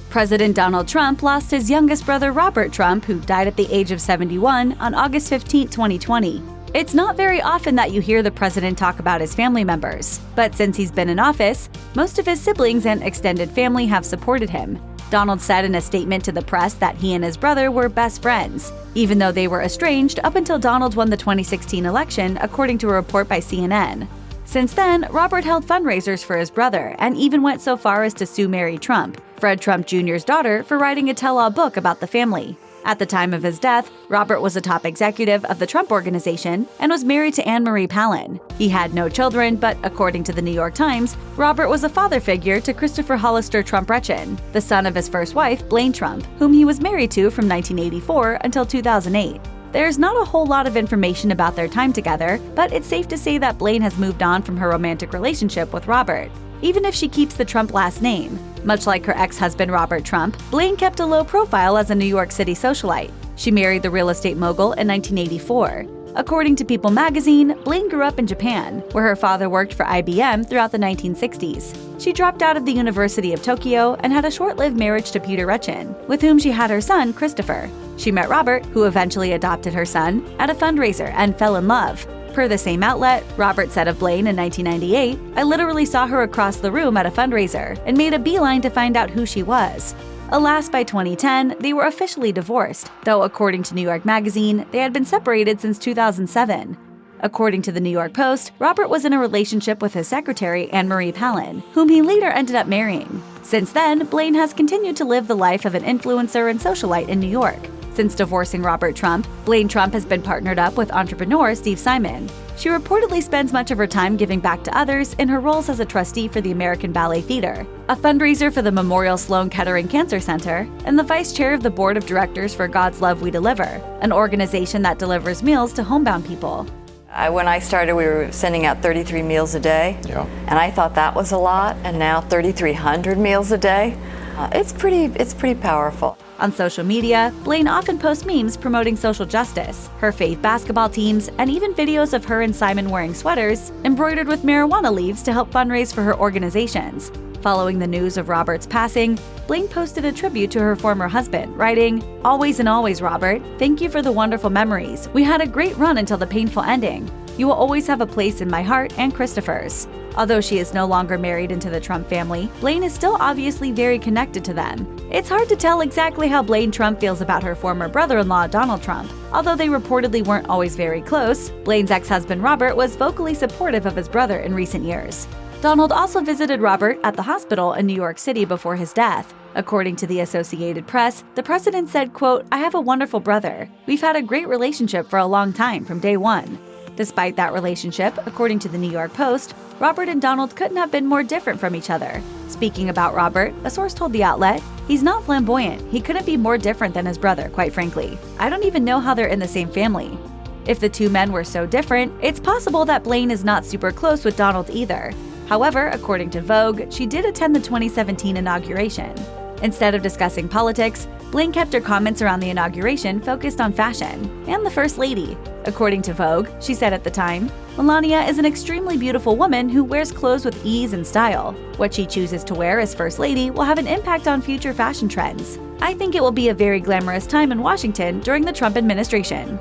President Donald Trump lost his youngest brother Robert Trump, who died at the age of 71, on August 15, 2020. It's not very often that you hear the president talk about his family members, but since he's been in office, most of his siblings and extended family have supported him. Donald said in a statement to the press that he and his brother were best friends, even though they were estranged up until Donald won the 2016 election, according to a report by CNN. Since then, Robert held fundraisers for his brother and even went so far as to sue Mary Trump, Fred Trump Jr.'s daughter, for writing a tell-all book about the family. At the time of his death, Robert was a top executive of the Trump Organization and was married to Ann Marie Pallan. He had no children, but according to the New York Times, Robert was a father figure to Christopher Hollister Trump-Retchen, the son of his first wife, Blaine Trump, whom he was married to from 1984 until 2008. There's not a whole lot of information about their time together, but it's safe to say that Blaine has moved on from her romantic relationship with Robert, even if she keeps the Trump last name. Much like her ex-husband Robert Trump, Blaine kept a low profile as a New York City socialite. She married the real estate mogul in 1984. According to People magazine, Blaine grew up in Japan, where her father worked for IBM throughout the 1960s. She dropped out of the University of Tokyo and had a short-lived marriage to Peter Retchen, with whom she had her son, Christopher. She met Robert, who eventually adopted her son, at a fundraiser and fell in love. Per the same outlet, Robert said of Blaine in 1998, "I literally saw her across the room at a fundraiser and made a beeline to find out who she was." Alas, by 2010, they were officially divorced, though according to New York Magazine, they had been separated since 2007. According to the New York Post, Robert was in a relationship with his secretary, Ann Marie Pallan, whom he later ended up marrying. Since then, Blaine has continued to live the life of an influencer and socialite in New York. Since divorcing Robert Trump, Blaine Trump has been partnered up with entrepreneur Steve Simon. She reportedly spends much of her time giving back to others in her roles as a trustee for the American Ballet Theater, a fundraiser for the Memorial Sloan Kettering Cancer Center, and the vice chair of the board of directors for God's Love We Deliver, an organization that delivers meals to homebound people. When I started, we were sending out 33 meals a day, and I thought that was a lot, and now 3,300 meals a day. It's pretty powerful. On social media, Blaine often posts memes promoting social justice, her fave basketball teams, and even videos of her and Simon wearing sweaters embroidered with marijuana leaves to help fundraise for her organizations. Following the news of Robert's passing, Blaine posted a tribute to her former husband, writing, "Always and always, Robert. Thank you for the wonderful memories. We had a great run until the painful ending. You will always have a place in my heart and Christopher's." Although she is no longer married into the Trump family, Blaine is still obviously very connected to them. It's hard to tell exactly how Blaine Trump feels about her former brother-in-law, Donald Trump. Although they reportedly weren't always very close, Blaine's ex-husband Robert was vocally supportive of his brother in recent years. Donald also visited Robert at the hospital in New York City before his death. According to the Associated Press, the president said, quote, "I have a wonderful brother. We've had a great relationship for a long time, from day one." Despite that relationship, according to the New York Post, Robert and Donald couldn't have been more different from each other. Speaking about Robert, a source told the outlet, "He's not flamboyant. He couldn't be more different than his brother, quite frankly. I don't even know how they're in the same family." If the two men were so different, it's possible that Blaine is not super close with Donald either. However, according to Vogue, she did attend the 2017 inauguration. Instead of discussing politics, Blaine kept her comments around the inauguration focused on fashion and the First Lady. According to Vogue, she said at the time, "Melania is an extremely beautiful woman who wears clothes with ease and style. What she chooses to wear as First Lady will have an impact on future fashion trends. I think it will be a very glamorous time in Washington during the Trump administration."